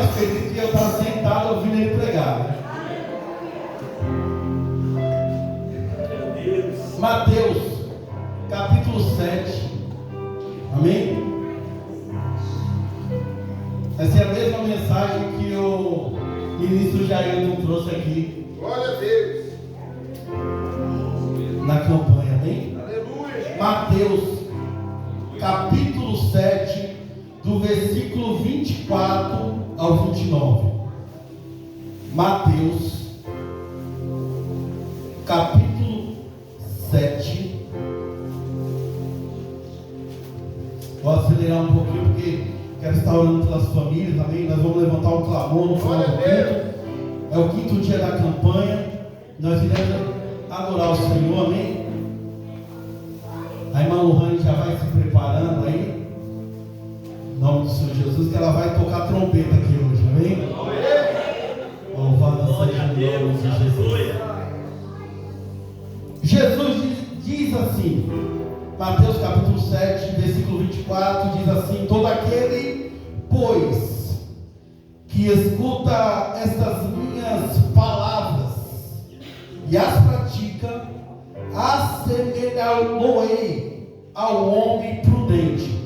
mais feliz que eu estar sentado ouvindo ele pregar. Mateus, capítulo 7. Amém? Essa é a mesma mensagem que o ministro Jair trouxe aqui. Glória a Deus. Na campanha, amém? Aleluia. Mateus, capítulo 7, do versículo 24 ao 29. Mateus, capítulo 7. Vou acelerar um pouquinho porque quero estar orando pelas famílias, amém? Nós vamos levantar um clamor no final do culto. É o 5º dia da campanha. Nós iremos adorar o Senhor, amém? A irmã Lohane já vai se preparando aí, em nome do Senhor Jesus, que ela vai tocar trompeta aqui hoje, amém? Louvado seja o nome de Jesus. Jesus diz assim, Mateus capítulo 7, versículo 24, diz assim: todo aquele, pois, que escuta estas minhas palavras e as pratica, assemelhá-lo-ei ao homem prudente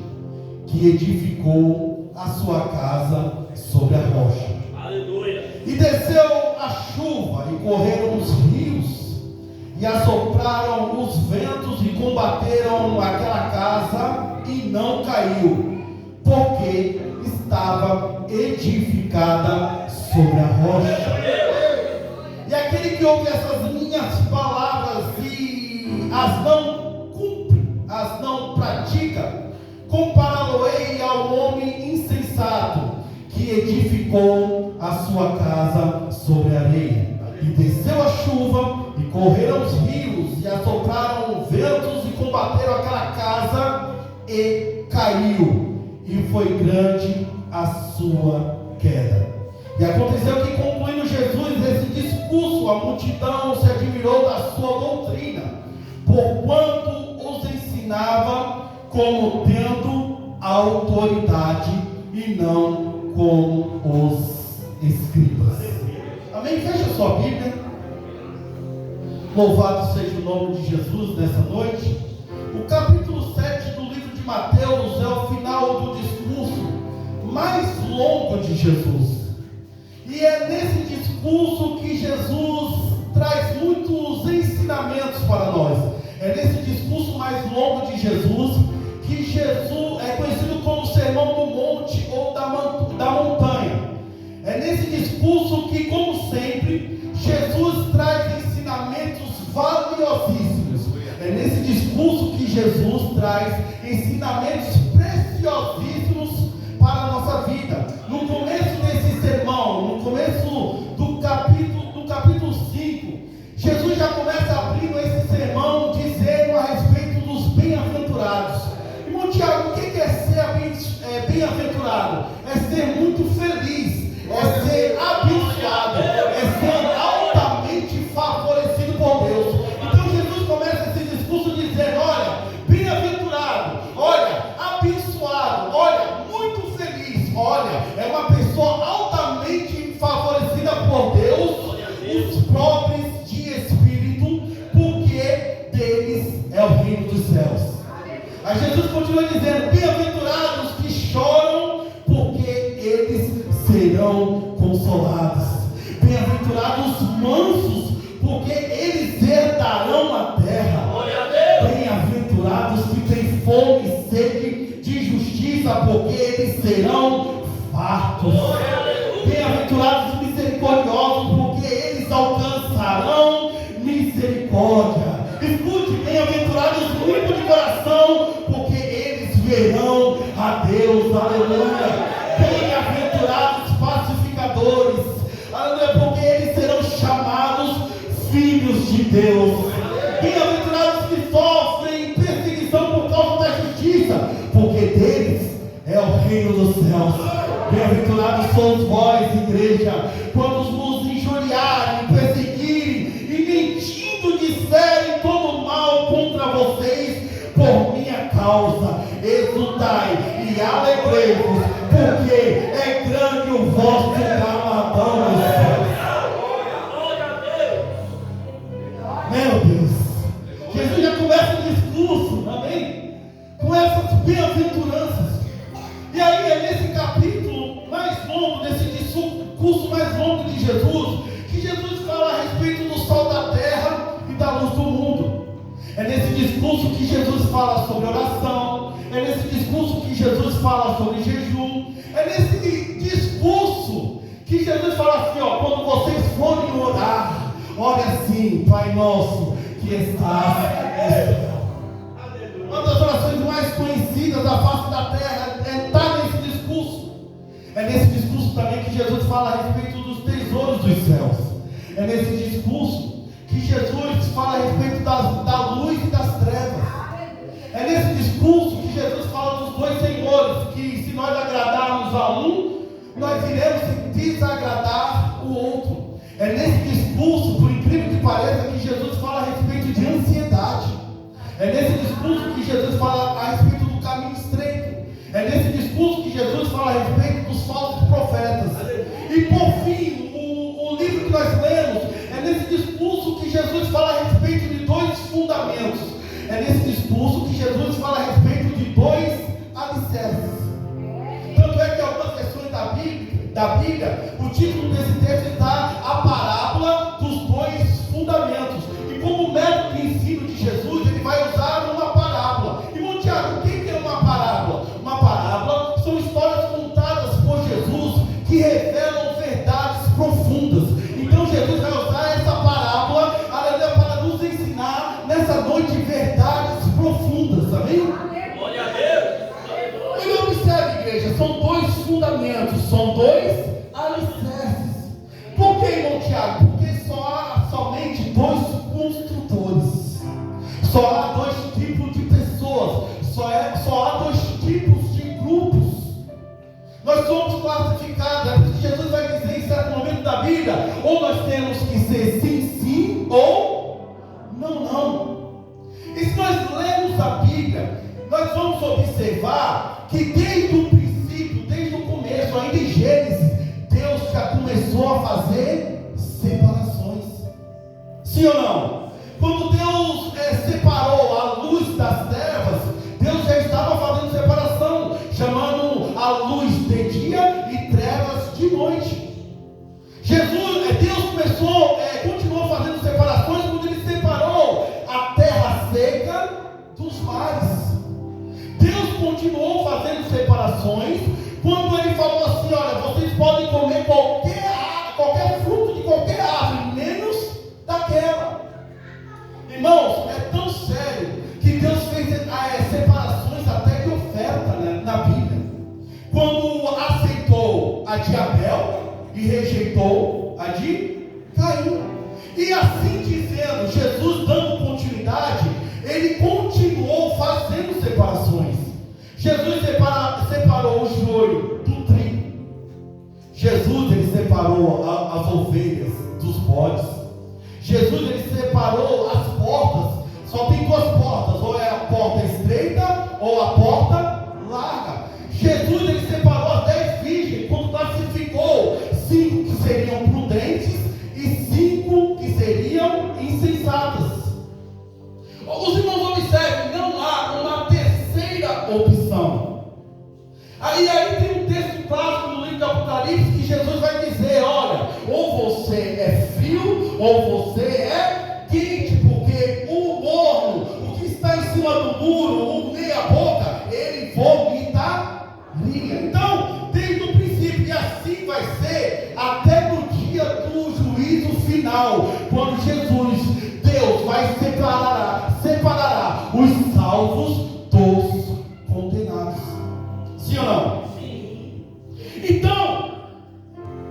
que edificou a sua casa sobre a rocha. Aleluia. E desceu a chuva, e correram os rios, e assopraram os ventos, e combateram aquela casa, e não caiu, porque estava edificada sobre a rocha. E aquele que ouve essas minhas palavras e as não cumpre, as não pratica, compará-lo-ei ao homem insensato que edificou a sua casa sobre a areia. E desceu a chuva, e correram os rios, e assopraram ventos, e combateram aquela casa, e caiu, e foi grande a sua queda. E aconteceu que, concluindo Jesus esse discurso, a multidão se admirou da sua doutrina, porquanto os ensinava como tendo autoridade, e não como os escribas. Amém? Fecha sua Bíblia. Louvado seja o nome de Jesus nessa noite. O capítulo 7 do livro de Mateus é o final do discurso mais longo de Jesus. E é nesse discurso que Jesus traz muitos ensinamentos para nós. É nesse discurso mais longo de Jesus que Jesus é conhecido como Sermão do Monte ou da montanha. É nesse discurso que, como sempre, Jesus traz ensinamentos valiosíssimos. É nesse discurso que Jesus traz ensinamentos preciosíssimos para a nossa vida. No começo desse sermão, no começo do capítulo 5, Jesus já começa abrindo esse sermão dizendo a respeito dos bem-aventurados. Irmão Tiago, o que é ser bem-aventurado? É ser muito feliz, é ser abençoado, é ser altamente favorecido por Deus. Então Jesus começa esse discurso dizendo: olha, bem-aventurado, olha, abençoado, olha, muito feliz, olha, é uma pessoa altamente favorecida por Deus, os pobres de espírito, porque deles é o reino dos céus. Aí Jesus continua dizendo: bem-aventurados que choram, porque eles serão consolados. Bem-aventurados mansos, porque eles herdarão a terra. Bem-aventurados que têm fome e sede de justiça, porque eles serão fartos. Bem-aventurados misericordiosos, porque eles alcançarão misericórdia. Escute, bem-aventurados limpos de coração, porque eles verão a Deus. Aleluia. Bem-aventurados pacificadores, aleluia, porque eles serão chamados filhos de Deus. Bem-aventurados que sofrem perseguição por causa da justiça, porque deles é o reino dos céus. Bem-aventurados sois vós, igreja, quando nos injuriarem, perseguirem e mentindo disserem todo mal contra vocês por minha causa. Exultai e alegrei-vos, porque é grande sobre o vosso galardão nos céus. Meu Deus, Jesus já começa o discurso, amém? Com essas bem-aventuranças. E aí é nesse capítulo mais longo, desse discurso mais longo de Jesus, que Jesus fala a respeito do sol da terra e da luz do mundo. É nesse discurso que Jesus fala sobre oração. É nesse discurso que Jesus fala sobre jejum. É nesse discurso que Jesus fala assim, ó, quando vocês forem orar, ore assim: Pai nosso que estás no céu. Uma das orações mais conhecidas da face da terra está nesse discurso. É nesse discurso também que Jesus fala a respeito dos tesouros dos céus. É nesse discurso que Jesus fala a respeito da luz e das trevas. É nesse discurso que Jesus fala dos dois senhores, que se nós agradarmos a um, nós iremos desagradar o outro. É nesse discurso, por incrível que pareça, que Jesus fala a respeito de ansiedade. É nesse discurso que Jesus fala a respeito do caminho estreito. É nesse discurso que Jesus fala a respeito dos falsos profetas. E por fim, o livro que nós lemos, é nesse discurso que Jesus fala a respeito de dois fundamentos. É nesse discurso que Jesus fala a respeito de dois alicerces. Tanto é que algumas versões da Bíblia, o título desse texto está A Parábola dos Dois Fundamentos. E como método de ensino de Jesus, ele vai usar uma parábola. E Tiago, o que é uma parábola? Uma parábola são histórias contadas por Jesus que revelam verdades profundas. Então Jesus vai usar essa parábola, aleluia, para nos ensinar nessa noite verdades profundas, amém? Glória a Deus! E observe, igreja, são dois fundamentos, são dois alicerces. Por que, irmão Tiago? Porque só há somente dois construtores, só há dois tipos de pessoas, só há dois tipos de grupos. Nós somos classificados, é por isso que Jesus vai dizer em certo momento da Bíblia: ou nós temos que ser sim, sim, ou não, não. E se nós lermos a Bíblia, nós vamos observar que desde o princípio, desde o começo, ainda em Gênesis, Deus já começou a fazer separações. Sim ou não? Quando Deus separou a luz das trevas, Deus já estava fazendo separação, chamando a luz de dia e trevas de noite. Deus continuou fazendo separações quando Ele separou a terra seca dos mares. Deus continuou fazendo separações quando Ele falou assim: olha, vocês podem comer qualquer fruto de qualquer árvore, menos daquela. Irmãos, é tão sério que Deus fez separações até de oferta, né, na Bíblia. Quando aceitou a de Abel e rejeitou a de Caim. E assim dizendo, Jesus dando continuidade, Ele continuou fazendo separações. Jesus separou o joio do trigo. Jesus, Ele separou as ovelhas dos bodes. Jesus, Ele separou as portas. Só tem duas portas: ou é a porta estreita ou a porta larga. Jesus, Ele separou as 10 virgens, quando classificou 5 que seriam prudentes e 5 que seriam insensatas. Os irmãos observem, não há uma terceira opção. Aí tem um texto clássico no livro do Apocalipse que Jesus vai dizer: olha, ou você é frio ou você é quente, porque o morno, o que está em cima do muro, o meia boca, ele vomitaria. Então, desde o princípio, e assim vai ser até no dia do juízo final, quando Deus vai separar os salvos dos condenados. Sim ou não? Sim. Então,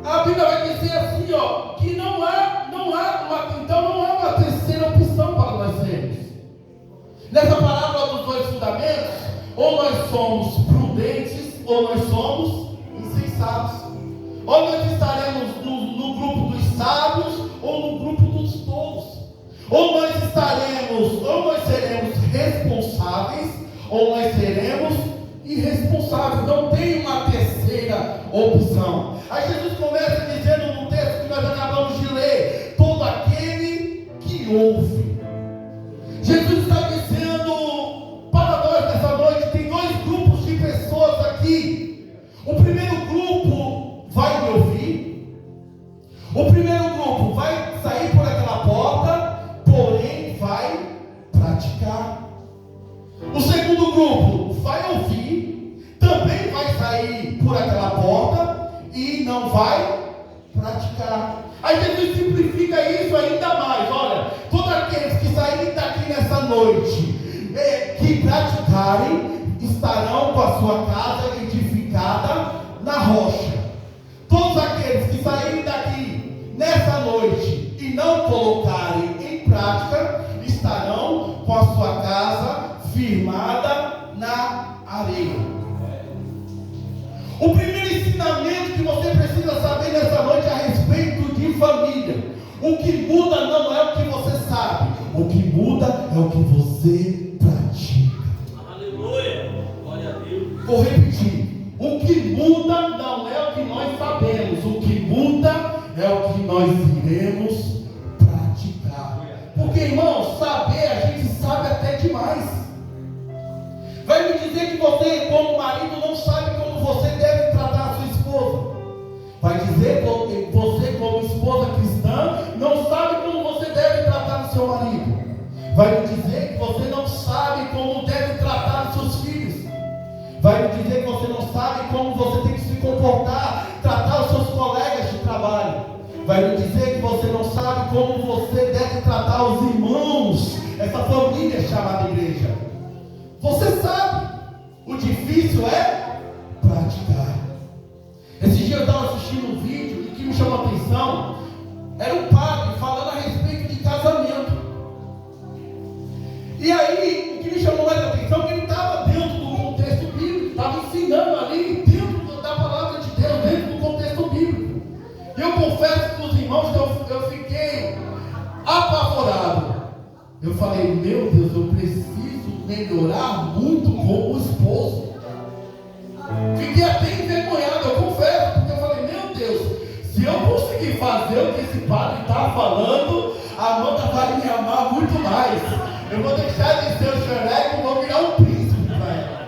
a Bíblia vai dizer assim, ó, que não há uma terceira opção para nós sermos. Nessa parábola dos dois fundamentos, ou nós somos prudentes, ou nós somos insensatos. Ou nós estaremos no grupo dos sábios, ou no grupo dos tolos. Ou nós seremos responsáveis, ou nós seremos irresponsáveis. Não tem uma terceira opção. Aí Jesus começa dizendo no texto que nós acabamos de ler: todo aquele que ouve. Jesus está dizendo para nós nessa noite: tem dois grupos de pessoas aqui. O primeiro grupo vai me ouvir. O primeiro grupo vai sair por aquela porta, porém vai praticar. O segundo grupo vai ouvir, também vai sair por aquela porta e não vai praticar. Aí Jesus simplifica isso ainda mais. Olha, todos aqueles que saírem daqui nessa noite, que praticarem, estarão com a sua casa edificada na rocha. Todos aqueles que saírem daqui nessa noite e não colocarem em prática, estarão com a sua casa firmada na areia. O primeiro ensinamento que você precisa saber nessa noite é a respeito de família. O que muda não é o que você sabe, o que muda é o que você pratica. Aleluia, glória a Deus. Vou repetir: o que muda não é o que nós sabemos, o que muda é o que nós iremos praticar. Porque, irmão, saber, a gente sabe até demais. Vai me dizer que você, como marido, não sabe como você deve tratar a sua esposa. Vai dizer que você, como esposa cristã, não sabe como você deve tratar o seu marido. Vai me dizer que você não sabe como deve tratar os seus filhos. Vai me dizer que você não sabe como você tem que se comportar, tratar os seus colegas de trabalho. Vai me dizer que você não sabe como você deve tratar os irmãos, essa família chamada igreja. Você sabe, o difícil é praticar. Esse dia eu estava assistindo um vídeo e o que me chamou a atenção era um padre falando a respeito de casamento. E aí, o que me chamou mais a atenção é que ele estava dentro do contexto bíblico, estava ensinando ali dentro da palavra de Deus, dentro do contexto bíblico. E eu confesso para os irmãos que eu fiquei apavorado. Eu falei: meu Deus, eu preciso melhorar muito como esposo. Fiquei até envergonhado, eu confesso, porque eu falei: meu Deus, se eu conseguir fazer o que esse padre está falando, a Amanda vai me amar muito mais. Eu vou deixar de ser o xereco e vou virar um príncipe para ela.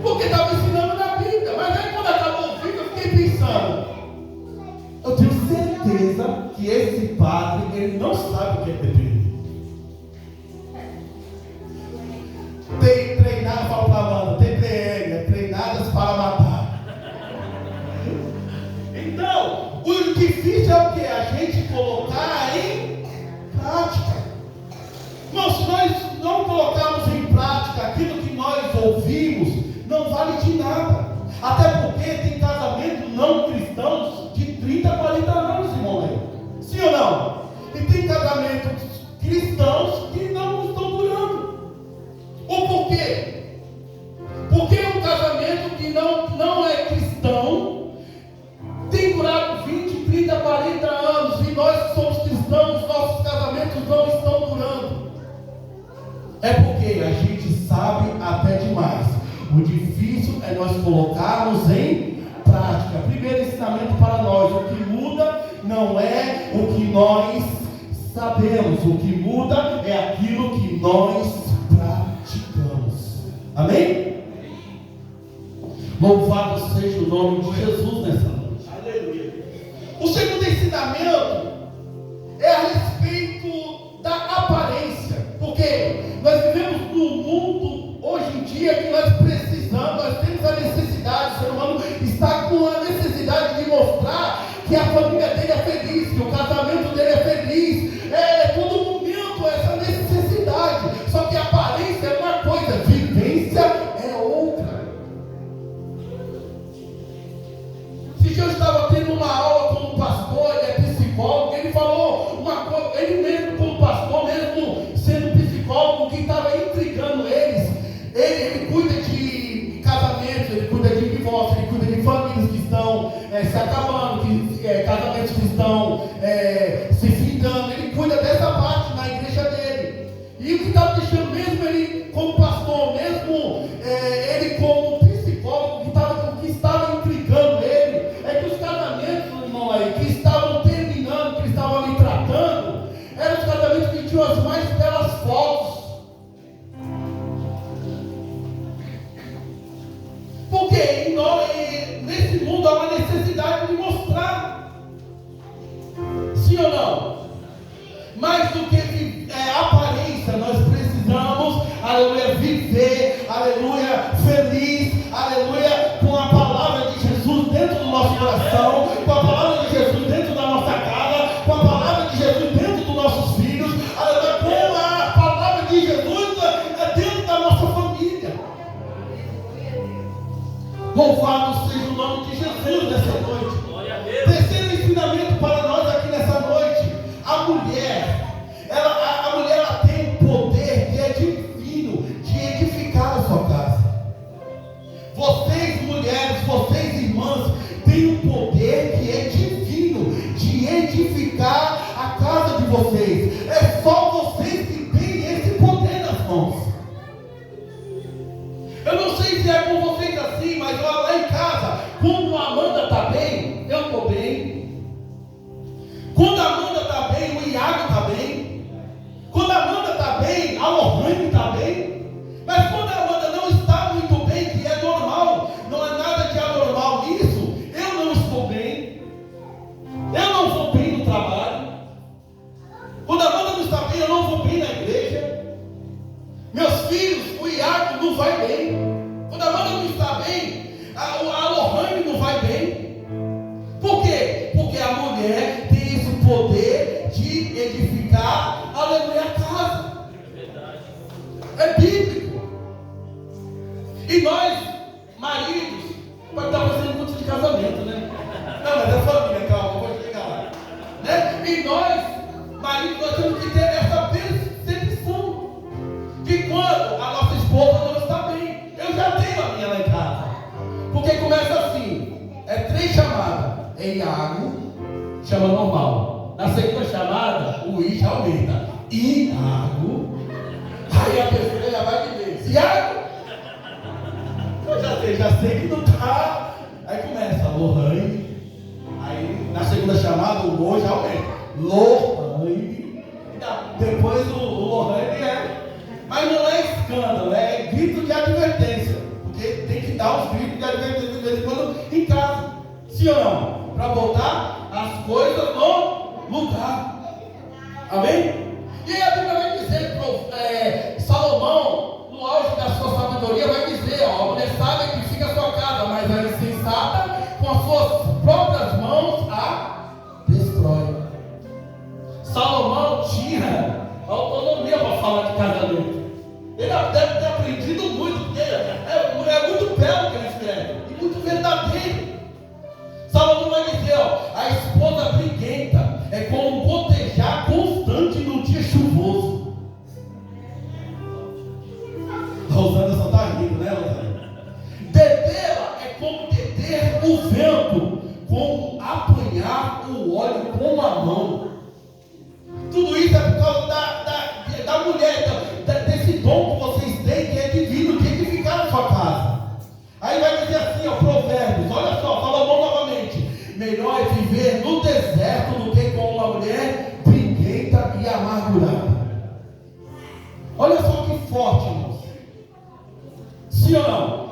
Porque estava ensinando na Bíblia. Mas aí quando acabou o vídeo, eu fiquei pensando: eu tenho certeza que esse padre, ele não sabe o que é TPM. Tem treinado, fala para a Amanda, TPM, é treinadas para matar. Então, o difícil é o que? A gente colocar em prática. Irmão, se nós não colocarmos em prática aquilo que nós ouvimos, não vale de nada. Até porque tem casamento não cristãos de 30, 40 anos, irmão. Sim ou não? E tem casamentos cristãos que não estão durando. O porquê? Porque um casamento que não é cristão tem durado 20, 30, 40 anos. E nós que somos cristãos, nossos casamentos não estão durando. É porque a gente sabe até demais. O difícil é nós colocarmos em prática. Primeiro ensinamento para nós: o que muda não é o que nós sabemos, o que muda é aquilo que nós praticamos. Amém? Louvado seja o nome de Jesus nessa noite. Aleluia. O segundo ensinamento é a respeito da aparência. Porque nós vivemos num mundo hoje em dia que nós precisamos, nós temos a necessidade, o ser humano está com a necessidade de mostrar que a família dele é feliz, que o casamento dele é feliz. Todo momento essa necessidade. Só que a aparência é uma coisa, vivência é outra. Se eu estava tendo uma aula com um pastor, ele é psicólogo, ele falou uma coisa, ele mesmo como pastor, mesmo sendo psicólogo, que estava intrigando eles. Ele cuida de casamento, ele cuida de divórcio, ele cuida de famílias que estão se acabando, casamentos que estão se findando. Ele cuida dessa parte na igreja dele. E o que estava deixando mesmo ele como pastor, mesmo ele como psicólogo, que estava intrigando ele, Iago está bem. Quando a Amanda está bem, a Lohane está bem. Mas quando a Amanda não está muito bem, que é normal, não é nada de anormal nisso, eu não estou bem. Eu não vou bem no trabalho. Quando a Amanda não está bem, eu não vou bem na igreja. Meus filhos, o Iago não vai bem. Quando a Amanda não está bem, a Lohane não vai bem. Por quê? Porque a mulher tem esse poder de edificar, aleluia, a casa. É bíblico. E nós, maridos, pode estar fazendo culto de casamento, né? Não, mas é família, calma, vou chegar lá. Né? E nós, maridos, nós temos que ter essa percepção de quando a nossa esposa não está bem. Eu já tenho a minha lá em casa. Porque começa assim, 3 chamadas. É Iago, chama normal. Na segunda chamada, o I já aumenta. Iago. Aí a pessoa já vai dizer, Iago. Eu já sei que não está. Aí começa, Lohane. Aí na segunda chamada, o O já aumenta. Lohane. Depois o Lohane mas não é escândalo, é grito de advertência. Porque tem que dar os gritos de advertência de vez em quando em casa. Sim ou não? Para botar as coisas no lugar. Amém? E aí a Bíblia vai dizer, Salomão, no auge da sua sabedoria, vai dizer, a mulher sábia edifica a sua casa, mas a insensata, com as suas próprias mãos, a destrói. Salomão tinha autonomia para falar de casamento. Ele deve ter aprendido muito, porque é muito belo que ele escreve, e muito verdadeiro. Salomão vai dizer, a esposa briguenta é como um gotejar constante num dia chuvoso. A Rosana só está rindo, né, Rosana? Dedê-la é como deter o vento, como apanhar o óleo com a mão. Tudo isso é por causa da mulher, desse dom que vocês têm, que é divino, de edificar a sua casa. Aí vai dizer assim, Provérbios, olha só, Salomão novamente: melhor é viver no deserto do que com uma mulher briguenta e amargurada. Olha só que forte, irmãos. Sim ou não?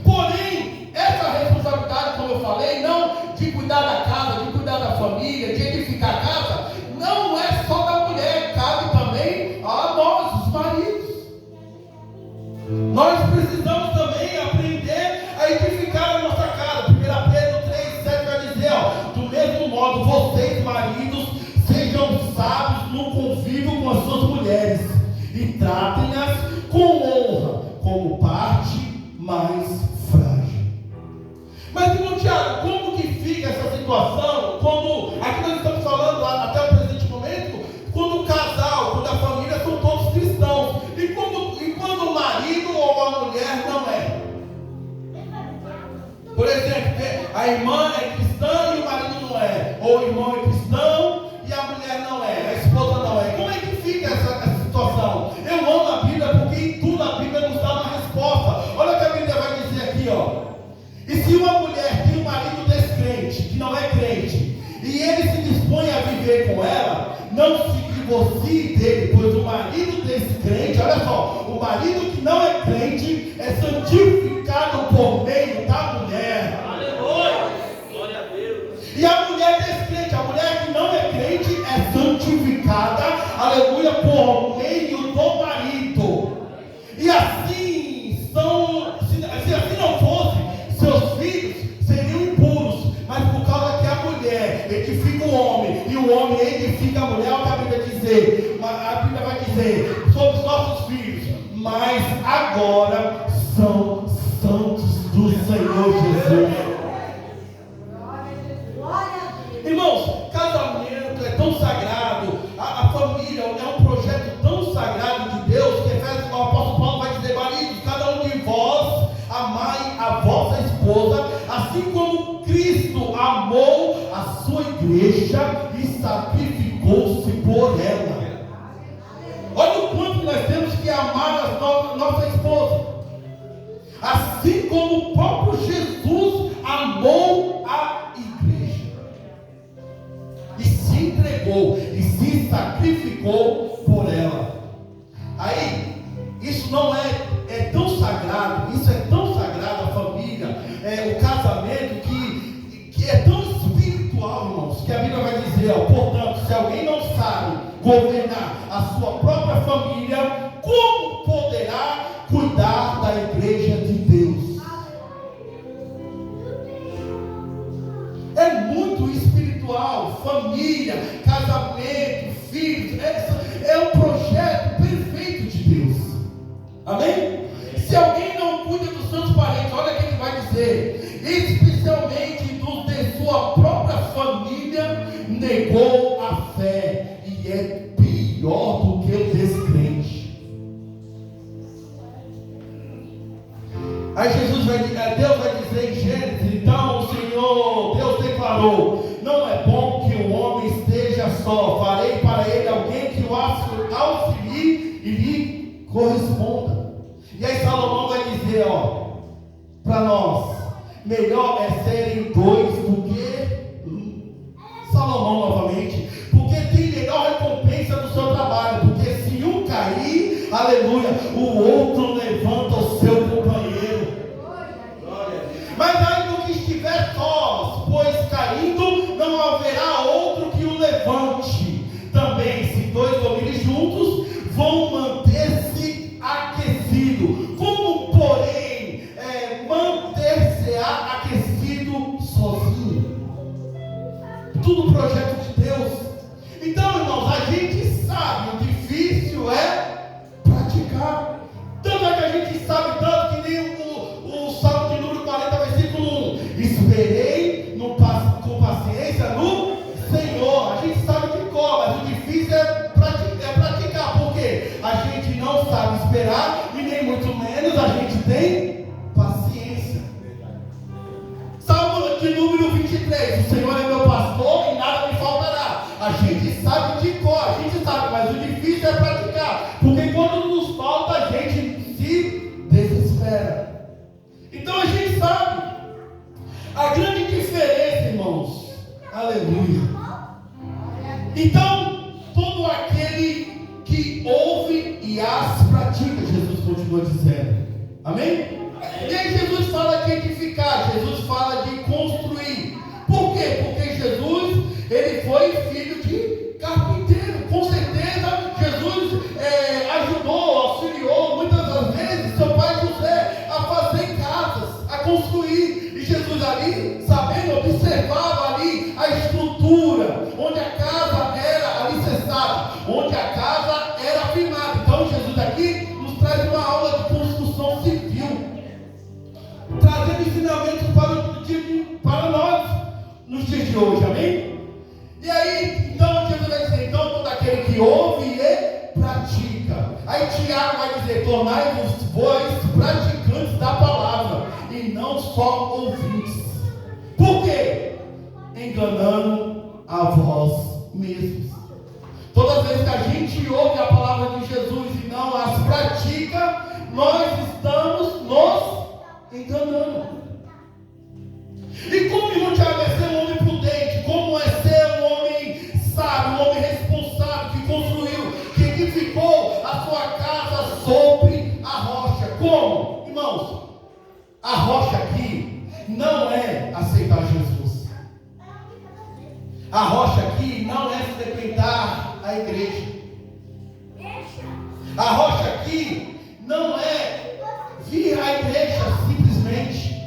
Porém, essa responsabilidade, como eu falei, não de cuidar da casa, de cuidar da família, de edificar a casa, não é só da mulher, cabe também a nós, os maridos. Nós precisamos também aprender a edificar a nossa casa. 1 Pedro 3,7 vai dizer, do mesmo modo, vocês, maridos, sejam sábios no convívio com as suas mulheres e tratem-nas com honra, como parte mais frágil. Mas, irmão Tiago, como que fica essa situação quando, aqui nós estamos falando até o presente momento, quando o casal, quando a família são todos cristãos, e quando o marido ou a mulher não é? Por exemplo, a irmã é cristã e o marido não é, ou o irmão é cristão e a mulher não é, a esposa não é. Como é que fica essa situação? Eu amo a Bíblia porque em tudo a Bíblia nos dá uma resposta. Olha o que a Bíblia vai dizer aqui, E se uma mulher tem um marido descrente, que não é crente, e ele se dispõe a viver com ela, não se divorcie dele, pois o marido descrente, olha só, o marido que não é crente é santificado por meio da mulher. Aleluia! Glória a Deus! E a mulher descrente, a mulher que não é crente, é santificada, aleluia, por meio do marido. E assim se assim não fosse, seus filhos seriam impuros, mas por causa que a mulher edifica o homem e o homem edifica a mulher, olha o que a Bíblia dizer. A Bíblia vai dizer sobre os nossos filhos, mas agora são santos do Senhor Jesus. Irmãos, casamento é tão sagrado, a família é um projeto tão sagrado de Deus, que o apóstolo Paulo vai dizer, maridos, cada um de vós amai a vossa esposa, assim como Cristo amou a sua igreja e sacrificou-se por ela. Olha o quanto nós temos que amar a nossa esposa, assim como o próprio Jesus amou a igreja e se entregou e ficou por ela. Aí, isso não é tão sagrado, isso é tão sagrado, a família, o casamento, que é tão espiritual, irmãos, que a Bíblia vai dizer, portanto, se alguém não sabe governar a sua própria família, como poderá cuidar da igreja de Deus? É muito espiritual, família, casamento, filhos, é um projeto perfeito de Deus. Amém? Se alguém não cuida dos seus parentes, olha o que ele vai dizer, especialmente dos de sua própria família, negou a fé e é pior do que o descrente. Aí Deus vai dizer em Gênesis, então o Senhor, Deus declarou, não é bom que o homem esteja só, farei para ele alguém que o auxilie e lhe corresponda. E aí Salomão vai dizer, para nós, melhor é serem dois do que um. Salomão novamente, porque tem melhor recompensa do seu trabalho, porque se um cair, aleluia, o outro levanta o seu companheiro. Mas ainda que estiver sós, pois caindo, não haverá outro que o levante. Também, se dois dormirem juntos, vão manter-se aquecidos. Como, porém, manter-se-á aquecido sozinho? Tudo projeto de Deus. Então, irmãos, a gente sabe, o difícil é praticar. Tanto é que a gente sabe tanto que nem o Salmo de número 40, versículo 1. Esperei com paciência no Senhor. A gente sabe de cor, mas o difícil é praticar. Por quê? A gente não sabe esperar e nem muito menos a gente tem paciência. Salmo de número 23. O Senhor é meu pastor e nada me faltará. A gente sabe de cor, a gente sabe, mas o difícil é praticar. Porque quando nos falta, a gente se desespera. Então a gente sabe a grande diferença, irmãos. Aleluia. Então, todo aquele que ouve e as pratica, Jesus continua dizendo. Amém? E aí Jesus fala de edificar, Jesus fala de construir. Por quê? Porque Jesus, ele foi filho de carpinteiro. Com certeza, Jesus ajudou, auxiliou muitas das vezes seu pai José a fazer casas, a construir. E Jesus ali, sabendo, observava ali a estrutura, onde a casa era alicerçada, onde a casa era firmada. Então Jesus aqui nos traz uma aula de construção civil, trazendo ensinamentos para nós nos dias de hoje, amém? E aí, então Jesus vai dizer, então todo aquele que ouve e pratica. Aí Tiago vai dizer, tornai-vos vós praticantes da palavra, e não só ouvintes. Por quê? Enganando a vós mesmos. Todas as vezes que a gente ouve a palavra de Jesus e não as pratica, nós estamos nos enganando. E como, irmão Tiago, é ser um homem prudente? Como é ser um homem sábio, um homem responsável, que construiu, que edificou a sua casa sobre a rocha? Como? Irmãos, a rocha aqui não é aceitar Jesus. A rocha aqui não é frequentar a igreja. A rocha aqui não é vir à igreja simplesmente.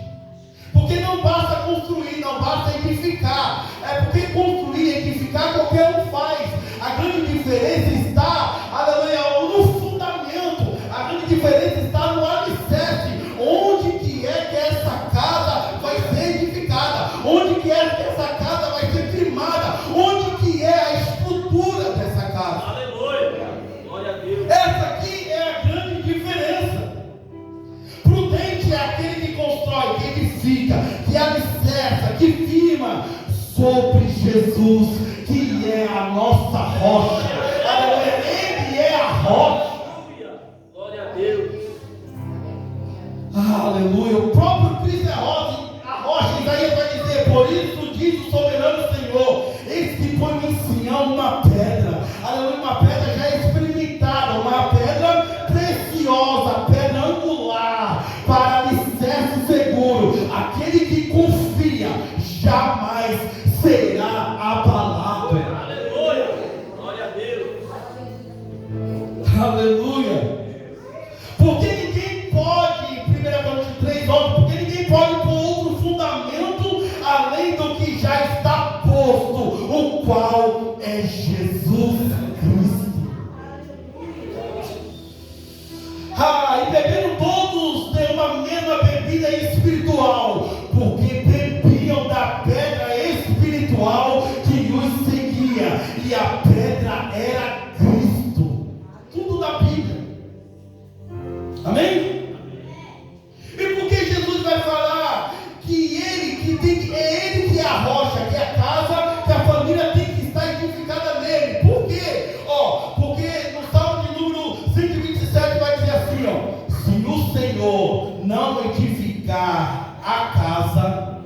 Porque não basta construir, não basta edificar. É porque construir e edificar qualquer um faz. A grande diferença está, aleluia, no fundamento. A grande diferença está no alicerce. Onde que é que essa casa vai ser edificada? Onde que é que essa casa vai ser firmada? Onde que é a estrutura dessa casa? Aleluia, glória a Deus. Essa aqui é a grande diferença. Prudente é aquele que constrói, que edifica, que alicerça, que firma sobre Jesus, que é a nossa rocha. Aleluia, Ele é a rocha. Glória a Deus. Aleluia, o próprio Cristo é a rocha. Isaías vai dizer, por isso diz o soberano Senhor, eis que põe em Sião uma pedra. Aleluia, uma pedra jamais será abalado. Aleluia. Glória a Deus. Aleluia. Porque ninguém pode, 1 Coríntios 3:11, porque ninguém pode pôr outro fundamento além do que já está posto, o qual é Jesus Cristo. E beberam todos de uma mesma bebida espiritual, porque bebiam da pedra espiritual que os seguia, e a pedra era Cristo. Tudo da Bíblia. Amém? E por que Jesus vai falar que é Ele que é a rocha, que é a casa, que a família tem que estar edificada nele? Por quê? Porque no Salmo de número 127 vai dizer assim, se o Senhor não edificar a casa,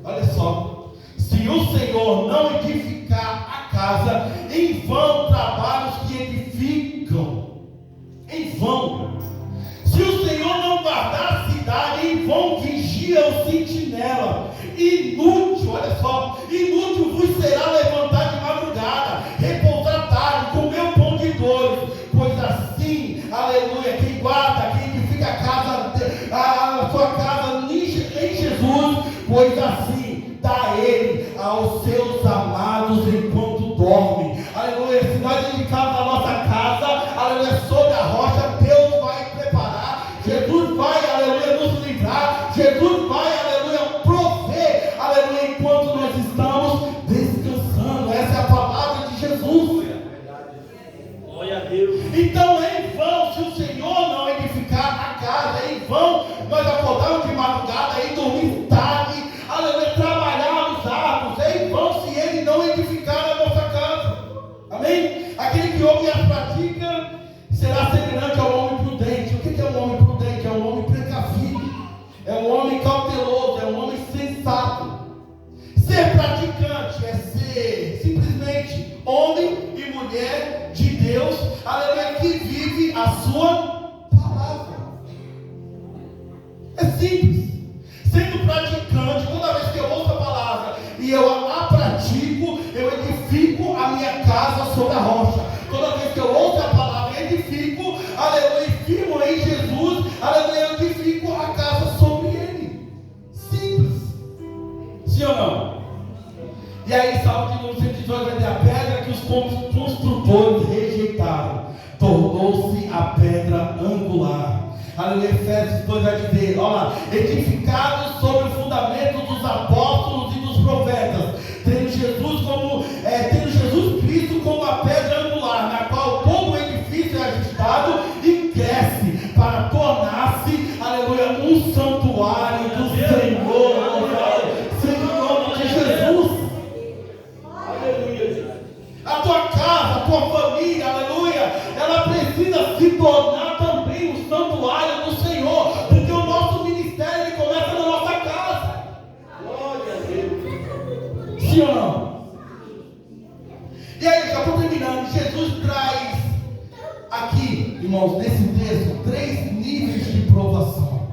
olha só, se o Senhor não edificar a casa, em vão trabalham os que edificam, em vão. Se o Senhor não guardar a cidade, em vão vigia o sentinela. Inútil, olha só, inútil vos será levantar de madrugada, repousar tarde, comer o pão de dores, pois assim, aleluia, quem guarda, quem edifica a sua casa em Jesus, pois assim dá ele aos seus amados enquanto dorme. Aleluia, se nós edificarmos a nossa casa, aleluia, sobre a rocha, Deus vai preparar, Jesus vai, aleluia, nos livrar, Jesus vai, aleluia, prover, aleluia, enquanto nós estamos descansando. Essa é a palavra de Jesus. Glória a Deus. Então é em vão, se o Senhor não edificar a casa, é em vão nós acordarmos de madrugada e dormir tarde, aleluia, trabalharmos árduos, é em vão se Ele não edificar a nossa casa. Amém? Aquele que ouve e as pratica será semelhante ao homem prudente. O que é um homem prudente? É um homem precavido, é um homem cauteloso, é um homem sensato. Ser praticante é ser simplesmente homem e mulher de Deus, aleluia, que vive a sua palavra. É simples. Sendo praticante, toda vez que eu ouço a palavra e eu a pratico, eu edifico a minha casa sobre a rocha. Toda vez que eu ouço a palavra e edifico, aleluia, firmo em Jesus, aleluia, eu edifico a casa sobre Ele. Simples. Sim ou não? E aí, Salmo de número 118 vai ter a pedra que os construtores rejeitaram, tornou-se a pedra angular. Aleluia, Efésios 2 vai dizer, olha lá, edificados sobre o fundamento dos apóstolos e dos profetas, tendo Jesus Cristo como a pedra angular, na qual todo o edifício é ajustado e cresce para tornar-se, aleluia, um santuário do Senhor. Senhor de Jesus. Aleluia. A tua casa, a tua família, aleluia, ela precisa se tornar também um santuário do Senhor, porque o nosso ministério ele começa na nossa casa. Glória a Deus. Sim ou não? E aí, já estou terminando. Jesus traz aqui, irmãos, nesse texto, 3 níveis de provação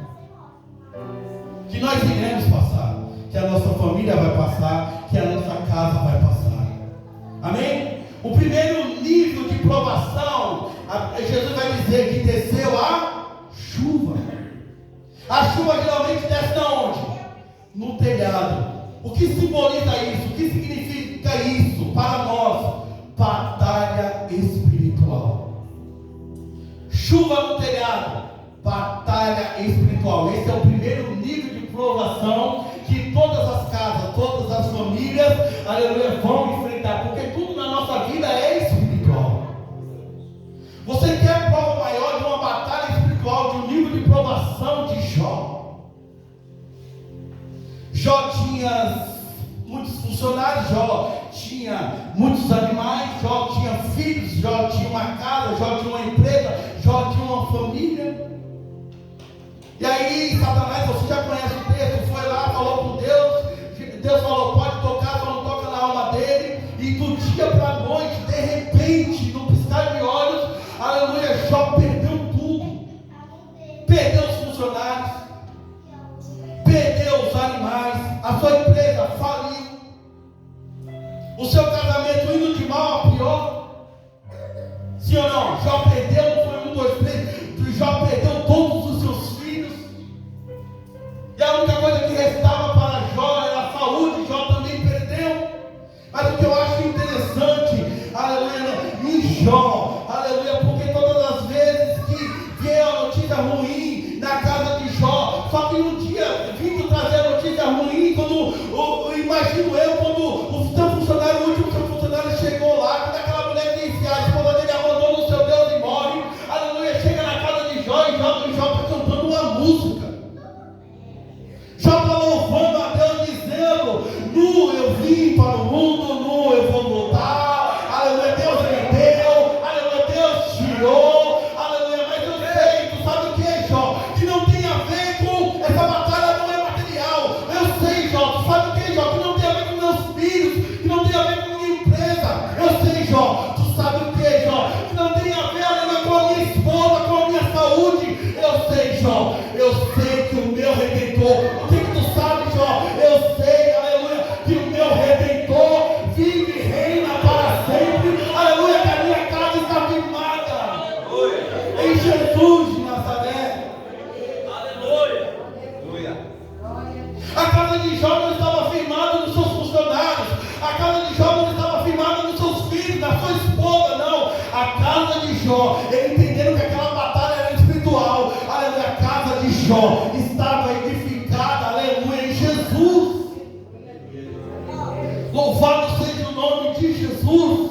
que nós iremos passar, que a nossa família vai passar, que a nossa casa vai passar. Amém? O primeiro nível de provação, Jesus vai dizer que desceu a chuva. A chuva geralmente desce de onde? No telhado. O que simboliza isso? O que significa isso para nós? Batalha espiritual. Chuva no telhado, batalha espiritual. Esse é o primeiro nível de provação que todas as casas, todas as famílias, aleluia, vão enfrentar, porque tudo na nossa vida é espiritual. Você quer prova maior de uma batalha espiritual, de um nível de provação de Jó? Jó tinha muitos funcionários, Jó tinha muitos animais, Jó tinha filhos, Jó tinha uma casa, Jó tinha uma empresa, Jó tinha uma família. E aí Satanás, você já conhece o texto, foi lá, falou com Deus, Deus falou, pode tocar, só não toca na alma dele, e do dia para a noite, de repente, no piscar de olhos, aleluia, Jó perdeu tudo. Perdeu os funcionários, perdeu os animais, a sua empresa faliu. O seu casamento indo de mal a pior. Sim ou não? Jó perdeu, não foi 1, 2, 3. Jó perdeu todos os seus filhos. E a única coisa que restava para Jó era a saúde. Jó também perdeu. Mas o que eu acho interessante, aleluia, em Jó, aleluia, porque todas as vezes que veio a notícia ruim na casa de Jó, só que um dia vindo trazer a notícia ruim, imagino eu, quando o seu funcionário, o último seu funcionário chegou lá, quando aquela mulher disse, a esposa dele abandona o seu Deus e morre, aleluia, chega na casa de Jó e Jó está cantando uma música. Jó está louvando a Deus, dizendo: nu eu vim para o mundo, nu eu vou voltar, aleluia, Deus me deu, aleluia, Deus tirou, aleluia, mas eu sei, tu sabe o que é, Jó? Que não tem a ver com, essa batalha não é material, eu sei, Jó, tu sabe o que é, Jó? Que não tem a ver com meus filhos, que não tem a ver com minha empresa, eu sei, Jó, tu sabe o que é, Jó? Que não tem a ver, aleluia, com a minha esposa, com a minha saúde, eu sei, Jó, eu sei que o meu Redentor, o que tu sabe, Jó? Eu sei, aleluia, que o meu Redentor vive e reina para sempre, aleluia, que a minha casa está firmada em Jesus de Nazaré. Aleluia. A casa de Jó não estava firmada nos seus funcionários, a casa de Jó não estava firmada nos seus filhos, na sua esposa, não. A casa de Jó, ele entendendo que aquela batalha era espiritual, aleluia, a casa de Jó estava edificada, aleluia, em Jesus. Louvado seja o nome de Jesus.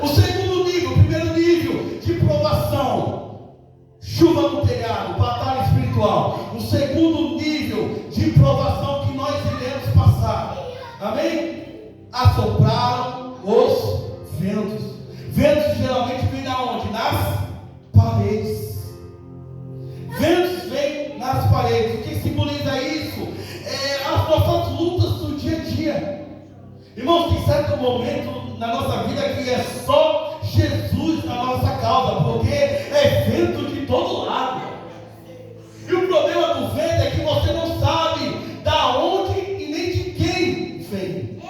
O segundo nível, o primeiro nível de provação, chuva no telhado, batalha espiritual. O segundo nível de provação que nós iremos passar, amém? Assopraram os ventos. Ventos geralmente vêm aonde? Nas paredes. Ventos vêm nas paredes. O que simboliza isso? As nossas lutas do dia a dia. Irmãos, tem certo momento na nossa vida que é só Jesus na nossa causa, porque é vento de todo lado. E o problema do vento é que você não sabe da onde e nem de quem vem.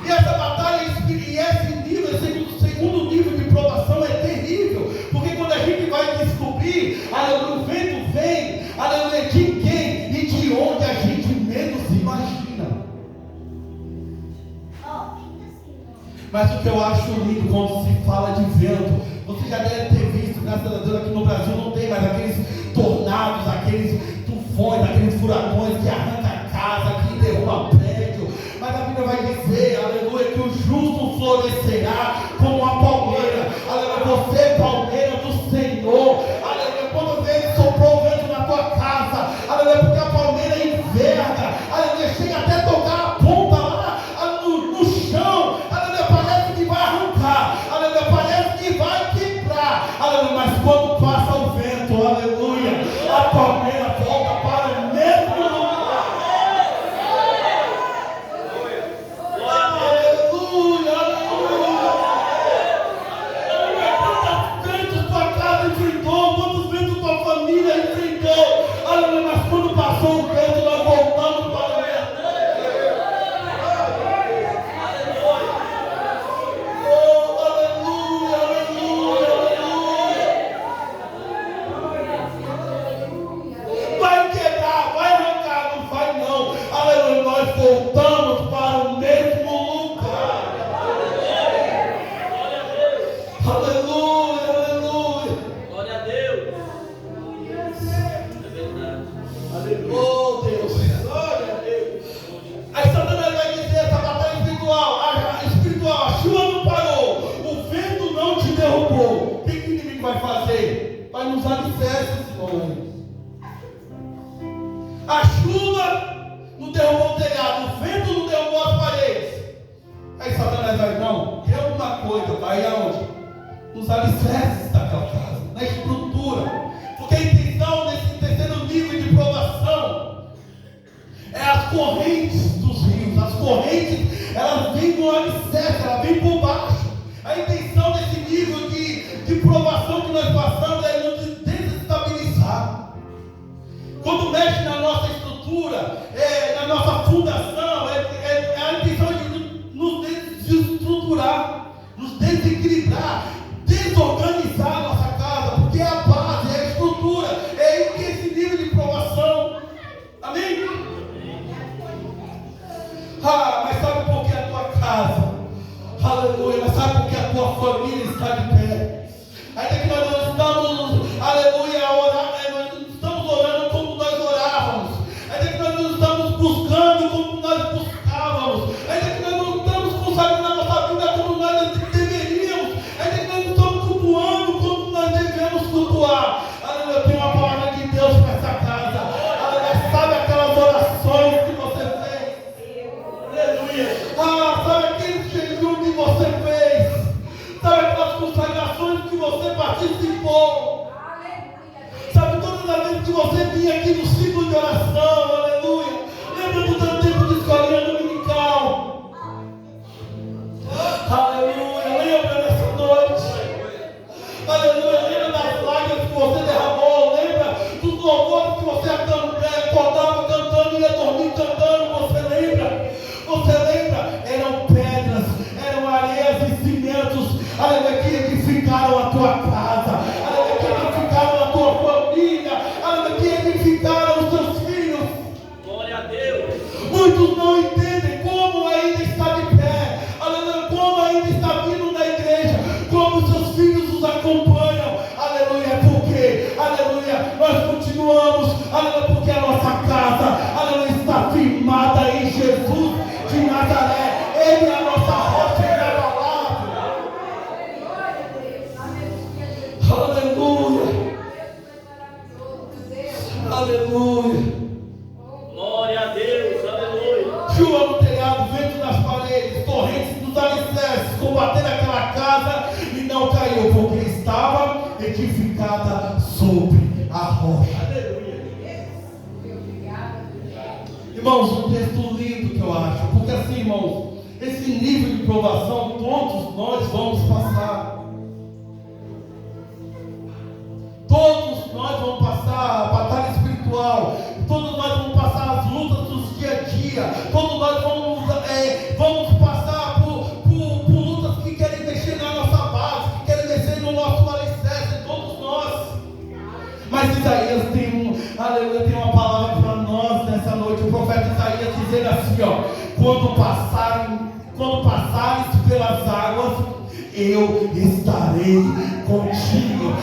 E essa batalha e esse nível, esse segundo nível de provação é terrível, porque quando a gente vai descobrir, aleluia, o vento vem, aleluia, de quem e de onde a gente menos imagina. Mas o que eu acho lindo quando se fala de vento, você já deve ter visto, graças a Deus aqui no Brasil não tem mais aqueles tornados, aqueles tufões, aqueles furacões que arrancam a casa, que derruba prédio. Mas a Bíblia vai dizer, aleluia, que o justo florescerá como a palmeira. Aleluia, você palmeira do Senhor. Aleluia, quantas vezes soprou o vento na tua casa? Aleluia, porque a palmeira enverga. Aleluia, chega até tocar a ponta lá no chão. Aleluia, parece que vai arrancar. Aleluia, parece que vai quebrar. Aleluia, mas quando passa o vento, aleluia, a palmeira volta para o mesmo lugar. Mas quando passou o vento, nós voltamos para o vento. Oh, aleluia, aleluia, aleluia. Vai quebrar, vai arrancar, não vai não. Aleluia, nós voltamos para o mesmo lugar. Aleluia, aleluia. Glória a Deus. Oh Deus, glória a Deus. Aí Satanás vai dizer, essa batalha espiritual, a chuva não parou, o vento não te derrubou. O que o inimigo vai fazer? Vai nos alicerces, irmãos. A chuva não derrubou o telhado, o vento não derrubou as paredes. Aí Satanás vai, não, tem alguma coisa, vai aonde? Nos alicerces daquela casa, na estrutura. Porque a intenção desse terceiro nível de provação é as correntes dos rios. As correntes, elas vêm no alicerce, elas vêm por baixo. A intenção desse nível de provação que nós passamos é nos desestabilizar. Quando mexe na nossa estrutura, na nossa fundação, aleluia, mas sabe por que a tua família está de pé? Ainda que nós não estamos, aleluia, a orar, nós não estamos orando como nós orávamos, ainda que nós não estamos buscando como nós buscávamos, ainda que nós não estamos consagrando a nossa vida como nós deveríamos, ainda que nós não estamos cultuando como nós devemos cultuar. Aleluia, eu tenho uma palavra de Deus para essa casa. Aleluia, sabe aquelas orações que você fez? Aleluia. Sabe aquele jejum que você fez? Sabe aquelas consagrações que você participou? Sabe todas as vezes que você vinha aqui no ciclo de oração? Aleluia. Lembra do teu tempo de escolinha dominical? Aleluia. Lembra dessa noite? Aleluia. Lembra das lágrimas que você derramou? Lembra dos louvores que você acordava cantando e ia dormir cantando? Você lembra? Você lembra? Eram pedras, eram areias e cimentos, aleluia, que edificaram a tua casa, aleluia, que edificaram a tua família, aleluia, que edificaram os teus filhos. Glória a Deus. Muitos não entendem como ainda está de pé, aleluia, como ainda está vindo na igreja, como os seus filhos os acompanham, aleluia, porque, aleluia, nós continuamos, aleluia, porque a nossa casa, aleluia, está firmada em Jesus de Nazaré. Ele é a nossa rocha inabalável. Aleluia. Aleluia. Glória a Deus. Aleluia. Chuva no telhado, vento nas paredes, torrentes dos alicerces combateram aquela casa e não caiu, porque estava edificada sobre a rocha. Irmãos, um texto lindo que eu acho, porque assim, irmãos, esse nível de provação todos nós vamos passar. Todos nós vamos passar a batalha espiritual, todos nós vamos passar as lutas dos dia a dia, todos nós vamos passar por lutas que querem mexer na nossa base, que querem mexer no nosso alicerce, todos nós. Mas Isaías tem uma palavra para nós nessa noite, o profeta Isaías dizendo assim, ó: quando passares pelas águas, eu estarei contigo.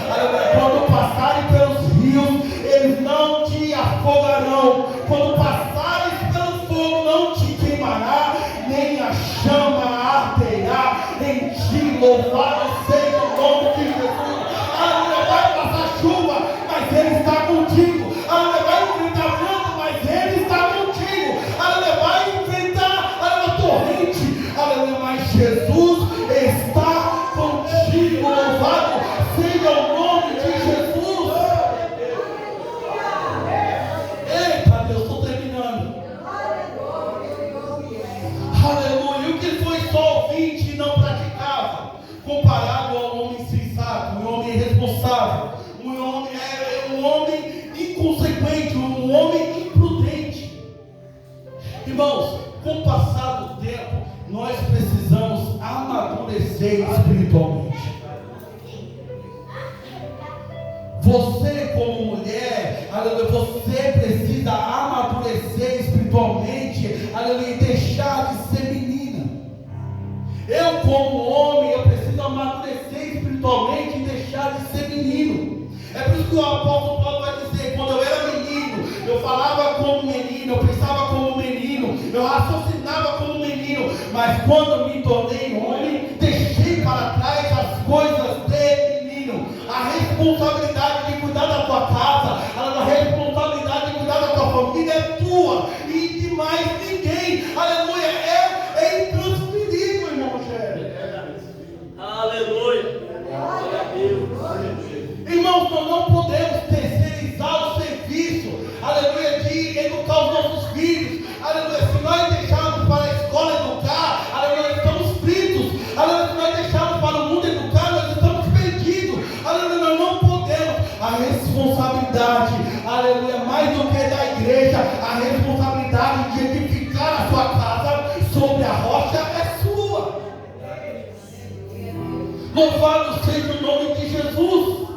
Quando passarem pelos rios, eles não te afogarão. Quando passares pelo fogo, não te queimará, nem a chama arderá em ti. Louvado seja o nome de Jesus. Aleluia. Vai passar chuva, mas Ele está contigo. Aleluia. Vai enfrentar vento, mas Ele está contigo. Aleluia. Vai enfrentar a torrente. Aleluia. Mas Jesus está contigo. Louvado seja o nome de Jesus. Eita Deus, estou terminando. Aleluia. E o que foi só ouvinte e não praticava, comparado ao homem sensato, um homem irresponsável, um homem inconsequente, um homem imprudente. Irmãos, com o passar do tempo, nós precisamos amadurecer espiritualmente. Você como mulher, aleluia, você precisa amadurecer espiritualmente, aleluia, e deixar de ser menina. Eu como homem, eu preciso amadurecer espiritualmente e deixar de ser menino. É por isso que o apóstolo Paulo vai dizer: quando eu era menino, eu falava como menino, eu pensava como menino, eu raciocinava como menino, mas quando me tornei homem, deixei para trás as coisas de menino. A responsabilidade de cuidar da tua casa, a responsabilidade de cuidar da tua família é tua e de mais ninguém. Aleluia, é intransferível, irmão Rogério. Aleluia. Glória a Deus. Irmãos, nós não podemos terceirizar o serviço, aleluia, de educar os nossos filhos. Aleluia, se nós deixarmos para a escola educar, aleluia, nós estamos fritos. Aleluia, se nós deixarmos para o mundo educar, nós estamos perdidos. Aleluia, nós não podemos. A responsabilidade, aleluia, mais do que da igreja, a responsabilidade de edificar a sua casa sobre a rocha é sua. Louvado seja o nome de Jesus.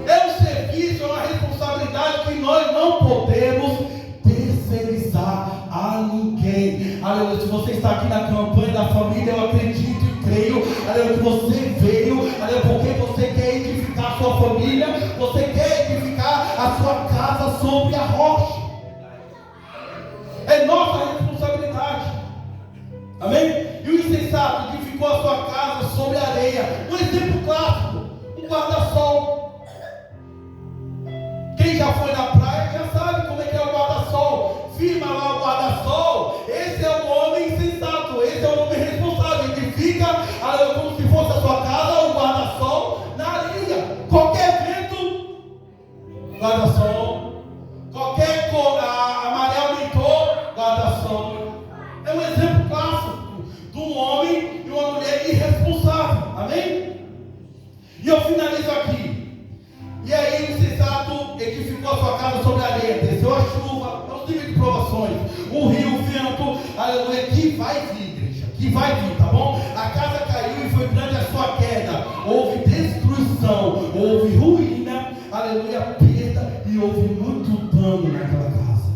É um serviço, é uma responsabilidade que nós não podemos terceirizar a ninguém. Aleluia. aleluia, se você está aqui na campanha da família, eu acredito e creio, aleluia, que você veio, aleluia, porque você quer edificar a sua família, você quer edificar a sua casa sobre a rocha. É nossa responsabilidade. Amém? E o insensato edificou a sua casa sobre a areia. Um exemplo clássico, um guarda-sol. Quem já foi na praia já sabe como é que é o guarda-sol. Firma lá o guarda-sol. Esse é o homem insensato, esse é o homem responsável. Edifica, como se fosse a sua casa, o guarda-sol na areia. Qualquer vento, guarda-sol. Qualquer cor, a maré aumentou, guarda-sol. É um exemplo clássico de um homem e uma mulher irresponsável. Amém? E eu finalizo aqui. E aí o insensato edificou a sua casa sobre a areia, desceu a chuva, é um nível de provações, o rio, o vento, aleluia, que vai vir, igreja, que vai vir, tá bom? A casa caiu e foi grande a sua queda, houve destruição, houve ruína, aleluia, perda e houve muito dano naquela casa.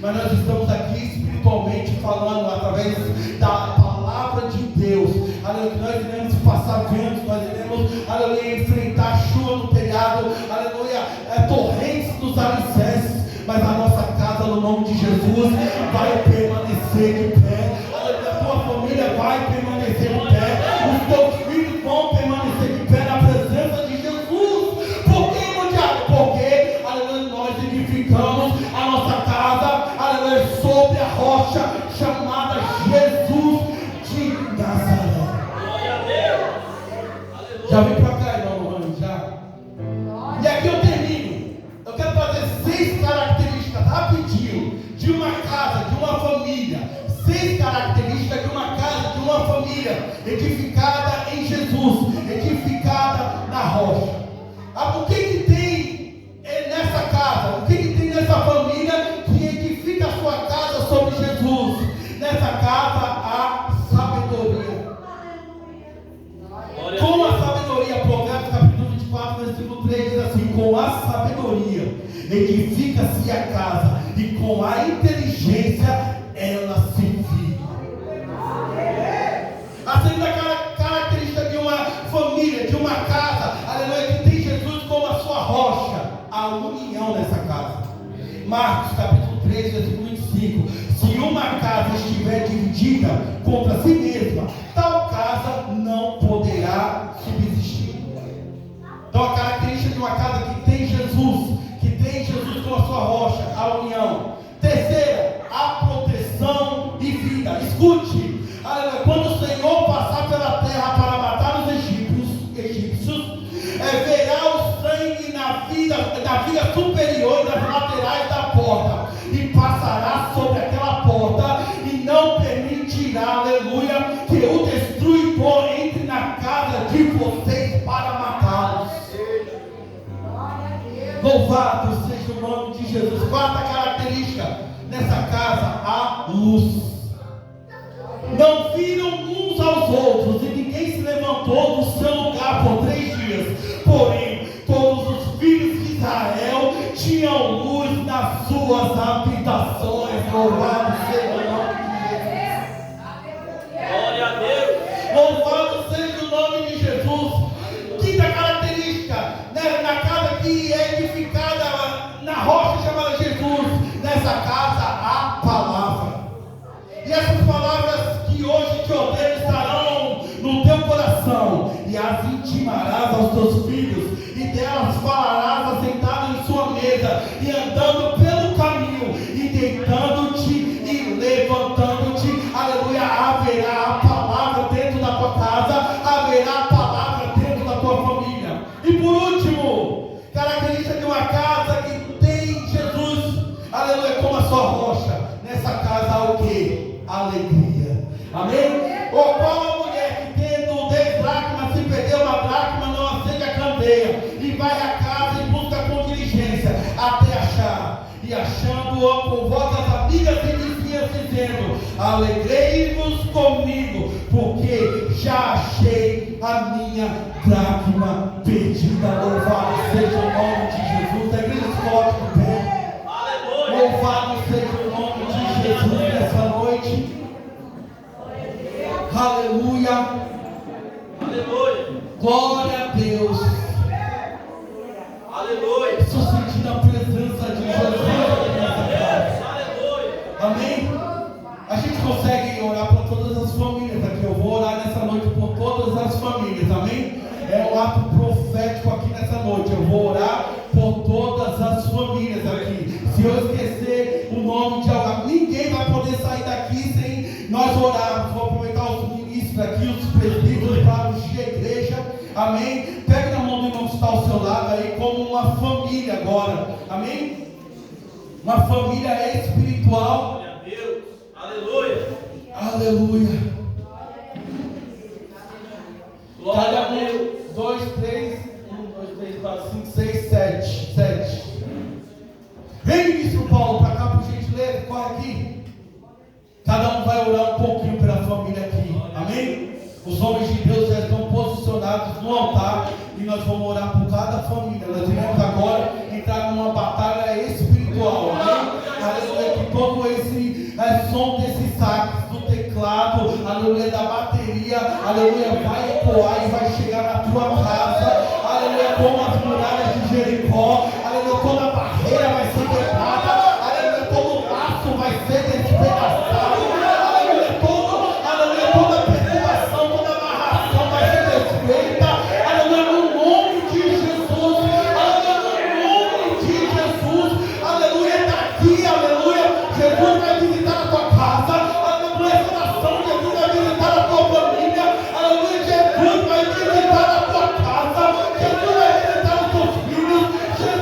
Mas nós estamos aqui espiritualmente falando através da palavra de Deus, aleluia, que nós iremos passar ventos, nós iremos, aleluia, enfrentar chuva no telhado, aleluia, torrentes dos alicerces, mas a nossa casa, no nome de Jesus, vai permanecer de pé, aleluia, a tua família vai permanecer de pé, os teus filhos vão permanecer de pé na presença de Jesus. Por que, meu diabo? Porque, aleluia, nós edificamos a nossa casa, aleluia, sobre a rocha chamada Jesus de Nazaré. Glória a Deus. Já vem para cá, irmão Rani, já. E aqui eu termino. Eu quero trazer 6 características rapidinho de uma casa, de uma família. 6 características de uma casa, de uma família edificada em Jesus, edificada na rocha. O que tem nessa casa? O que tem nessa família que edifica a sua casa sobre Jesus? Nessa casa há sabedoria. Com a sabedoria, Provérbios capítulo 24, versículo 3 diz assim: com a sabedoria edifica-se a casa, e com a inteligência ela se firma. A segunda característica de uma família, de uma casa, aleluia, que tem Jesus como a sua rocha, a união nessa casa. Marcos capítulo 3, versículo 25: se uma casa estiver dividida contra si mesma, tal casa não poderá subsistir. Então a característica de uma casa que tem Jesus como a sua rocha, a união. Terceira, a proteção e vida. Escute, quando o Senhor passar pela terra para matar os egípcios, verá o sangue na viga superior das laterais da porta, e passará sobre aquela porta, e não permitirá, aleluia, que o destruidor entre na casa de vocês para matá-los. Louvado seja o nome de Jesus. Quarta característica: nessa casa há luz. Não viram uns aos outros, e ninguém se levantou do seu lugar por 3 dias. Porém, todos os filhos de Israel tinham luz nas suas habitações. Louvado seja o nome de Jesus. Glória a Deus. Louvado seja o nome de Jesus. Quinta característica: na casa que é edificada na rocha chamada Jesus, nessa casa há palavra. E essas palavras que hoje te ordeno estarão no teu coração, e as intimarás aos teus filhos, e delas falarás assentado em sua mesa, e andando pelo caminho, e deitando-te e levantando-te, aleluia, haverá a palavra dentro da tua casa, haverá a palavra dentro da tua família. E por último, característica de uma casa que tem Jesus, aleluia, como a sua rocha. Nessa casa há o que? Alegria. Amém? Ou qual a mulher que tendo 10 dracmas, se perder uma dracma, não acende a candeia, e vai à casa e busca com diligência até achar, e achando-a convoca as amigas e vizinhas, dizendo: alegrei-vos comigo, porque já achei a minha dracma perdida. Louvado seja o nome de Jesus. A igreja se coloca de pé. Louvado seja o nome de Jesus nessa noite. Amém? A gente consegue orar para todas as famílias aqui. Eu vou orar nessa noite por todas as famílias. Amém? É um ato profético aqui nessa noite. Eu vou orar por todas as famílias aqui. Se eu esquecer o nome de alguém, ninguém vai poder sair daqui sem nós orarmos. Vou aproveitar os ministros aqui, os presbíteros para ungir a igreja. Amém? Pegue na mão do irmão que está ao seu lado aí, como uma família agora. Amém? Uma família espiritual. Glória a Deus. Aleluia. Aleluia. Glória a Cada Deus. um, 2, 3, 1, 2, 3, 4, 5, 6, 7. 7. Vem, ministro Paulo, para cá, por gentileza, corre aqui. Cada um vai orar um pouquinho pela família aqui. Amém? Os homens de Deus já estão posicionados no altar e nós vamos orar por cada família. Nós iremos agora entrar numa batalha espiritual. Amém? Aleluia, que todo esse som desses saques, do teclado, aleluia, da bateria, aleluia, vai ecoar e vai chegar na tua casa. Aleluia, como as muralhas de Jericó. Aleluia, toda a barreira vai ser quebrada. Aleluia, todo o laço vai ser despedaçado. Aleluia, toda perturbação, toda amarração vai ser desfeita. Aleluia, no nome de Jesus. Aleluia, no nome de Jesus. Aleluia, está aqui. Aleluia, Jesus vai visitar a tua casa. Aleluia, essa nação, Jesus vai visitar a tua família. Aleluia, Jesus vai visitar a tua casa. Jesus vai visitar os teus filhos. Jesus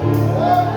Oh,